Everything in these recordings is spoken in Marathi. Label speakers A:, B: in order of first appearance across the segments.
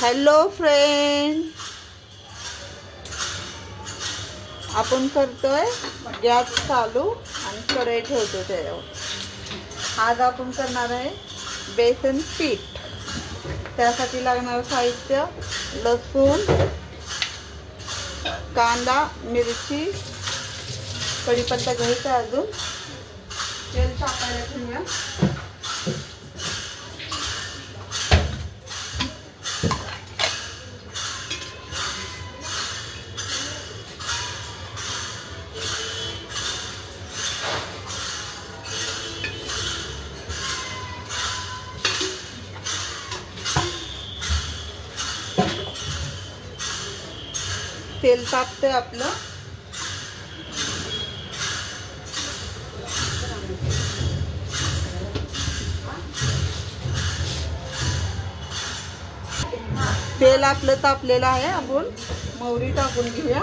A: हॅलो फ्रेंड, आपण करतोय गॅस चालू आणि कढई ठेवतो त्याच्यावर। आज आपण करणार आहे बेसन पीठ। त्यासाठी लागणारं साहित्य लसूण, कांदा, मिरची, कढीपत्ता घ्यायचा। अजून तेल टाकायला ठेवूया। तेल तापतंय आपलं। तेल आपलं तापलेलं आहे। आपण मोहरी टाकून घेऊया,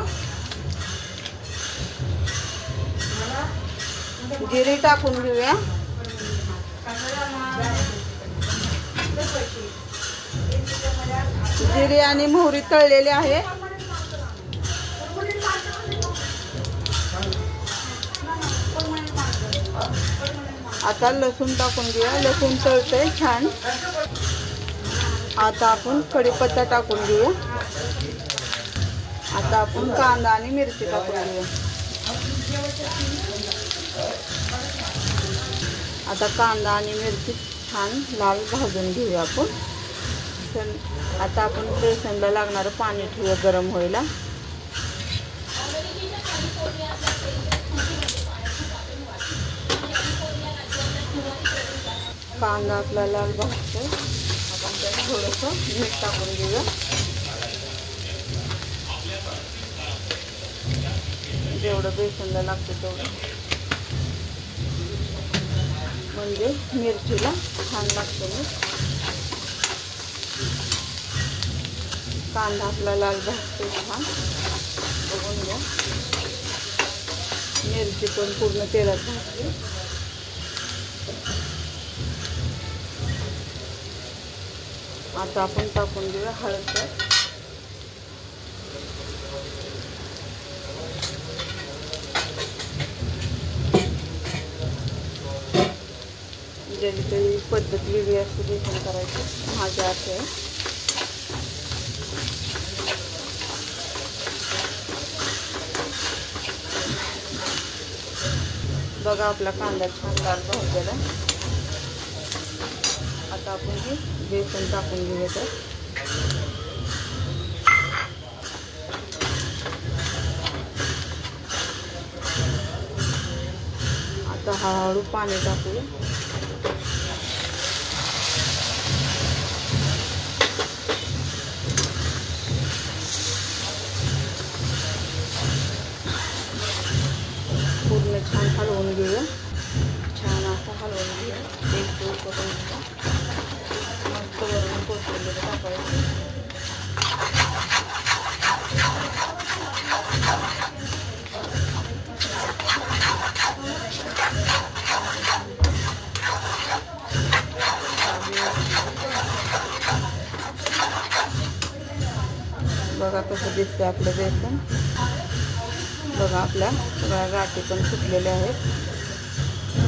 A: जिरे टाकून घेऊया, जिरे आणि मोहरी तळलेले आहे। आता लसूण टाकून घेऊया, लसूण तळतंय छान। आता आपण कढीपत्ता टाकून घेऊया। आता आपण कांदा आणि मिरची टाकून घेऊया। आता कांदा आणि मिरची छान लाल भाजून घेऊया आपण। आता आपण बेसनला लागणारं पाणी ठेवूया गरम व्हायला। कांदा आपला लाल भाजतोय, आपण त्यात थोडंसं मीठ टाकून घेऊया। जेवढं बेसनला लागतं तेवढं, म्हणजे मिरचीला छान लागतं मीठ। कांदा आपला लाल भाजतोय छान, बघून घ्या। मिरची पण पूर्ण तेलात भाजली। आता आपण टाकून घेऊया हळद। ज्याची तरी पद्धत वेगळी असते बेसन करायची, माझी अशी आहे। बघा आपला कांदा छान लाल भाजलेला आहे। आता आपण हे बेसन टाकून घेऊया तर आता हळूहळू पाणी टाकूया। पूर्ण छान हलवून घेऊया, छान असं हलवून घेऊया, एक जीव करून घेऊया। मस्त वरून कोथिंबीर टाकायची। बघा कसं दिसतं आपलं बेसन। बघा आपल्या सगळ्या गाठी पण सुटलेल्या आहेत।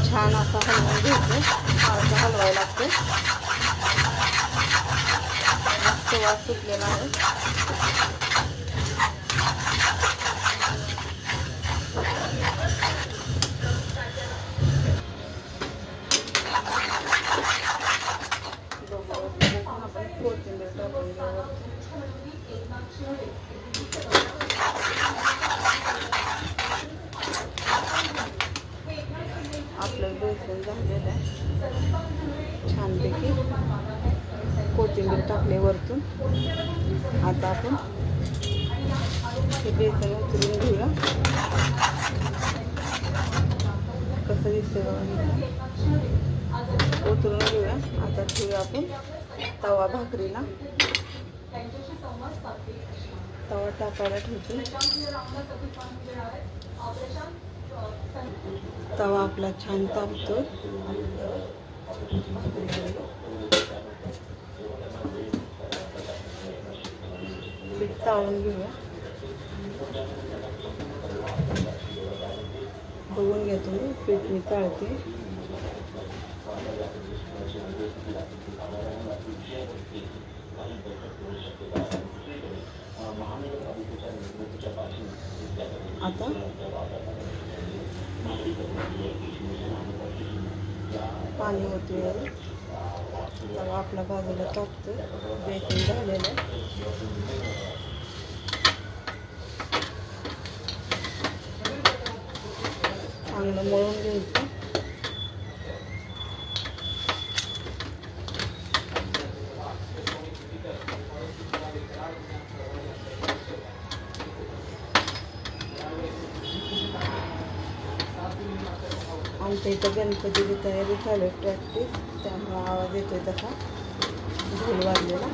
A: छान असं हलवून घ्यायचं, असं हलवायला लागतं। मस्त वास सुटलेला आहे। आपण कोथिंबीर टाकून घेऊया। आपलं बेसन झालेलं आहे छानपैकी। कोथिंबीर टाकले वरतून। आता आपण हे बेसन उचलून घेऊया। कसं दिसतं बघा, उचलून घेऊया। आता ठेवूया आपण तवा भाकरीला। तवा टाकायला ठेवते। तवा आपला छान तापतो। पीठ चाळून घेऊया. बघून घ्या तुम्ही, पीठ मी चाळते. आता पाणी होते, तवा आपल्या बाजूला टाकतो. बेकिंग झालेलं आहे. चांगलं मळून घ्यायचं. आमच्या इथं गणपतीची तयारी चालू आहे, प्रॅक्टिस, त्यामुळे आवाज येतोय तसा ढोल वाजलेला.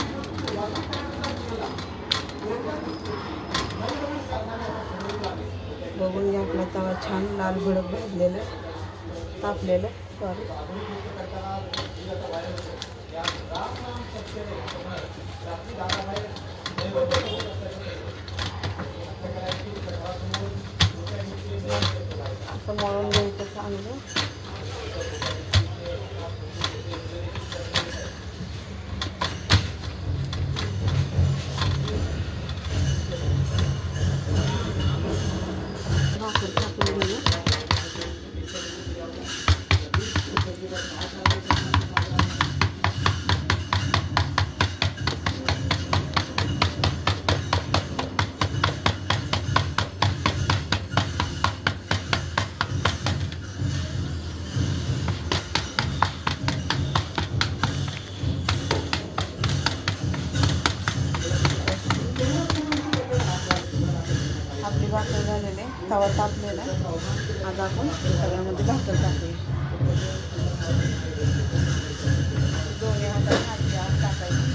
A: बघून घ्या, आपला तवा छान लाल भडक भाजलेलं तापलेलं. सॉरी, असं मळून घ्यायचं चांगलं. भाकर टाकून घेऊ. आपली भाकर झालेली आहे, तवा तापलेला आहे. आता आपण सगळ्यामध्ये भाकर टाकूया. दोन्ही हाताने हातच्या आत टाकायची.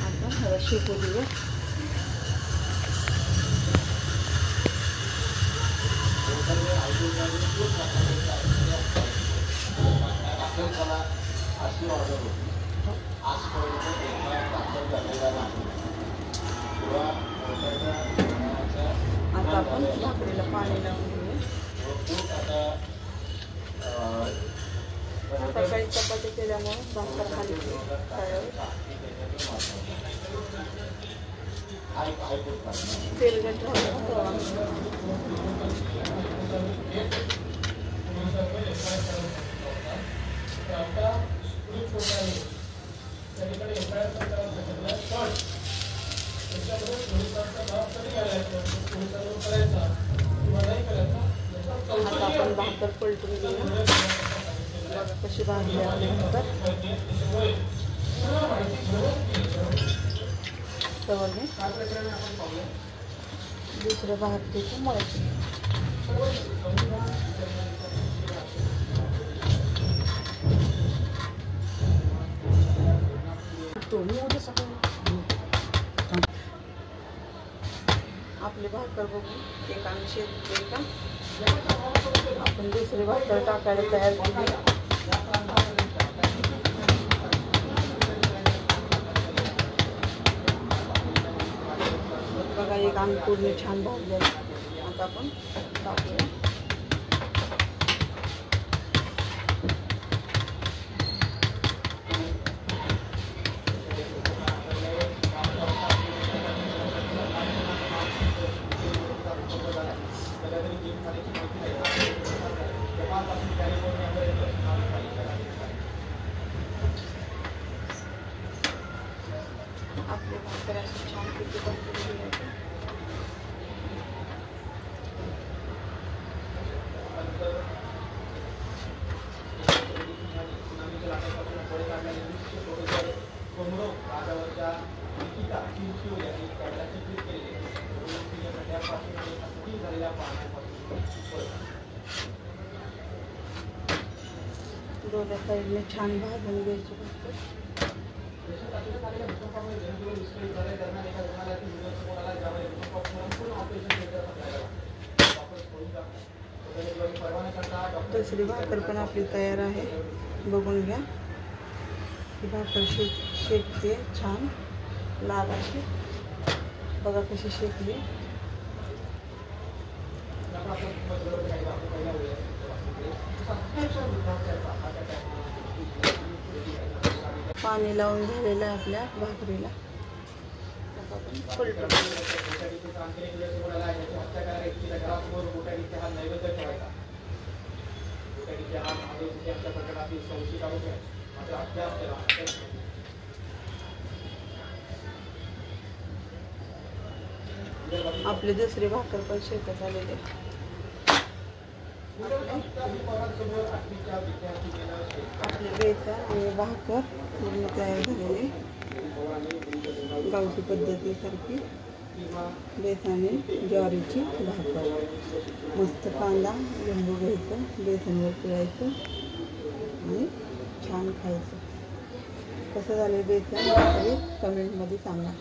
A: आता हवा शेकू देऊया. आता आपण भाकरीला पाणी लावून घेऊया. सकाळी चपाती केल्यामुळे भाकर खाली तेलगट राहतं. आता आपण भाकर पलटून घेऊया. बघा कशी भाजली आपली भाकर. तवरने दुसऱ्या भाकरीचं मळायचं. आपली भाकर बघू एकाने शेकते का. आपण दुसरी भाकर टाकायला तयार केली. बघा एक आम्ही पूर्ण छान भाजलेलं. आता आपण टाकूया. आपले भाकर अशी छान पिठी बनवून घ्यायची. दोन्ही साईडने छान भाजून घ्यायची भाकर. दुसरी भाकर पण आपली तयार आहे. बघून घ्या, ही भाकर शेकते छान. लाल अशी बघा कशी शेकली. पाणी लावून झालेलं आहे आपल्या भाकरीला. आपली दुसरी भाकर पण शेकत आलेली. आपले बेसन आणि भाकर पूर्ण तयार झालेली. गावठी पद्धतीसारखी बेसन आणि ज्वारीची भाकर. मस्त कांदा लिंबू घ्यायचं, बेसनवर पिळायचं आणि छान खायचं. कसं झालं बेसन भाकरी कमेंटमध्ये सांगा.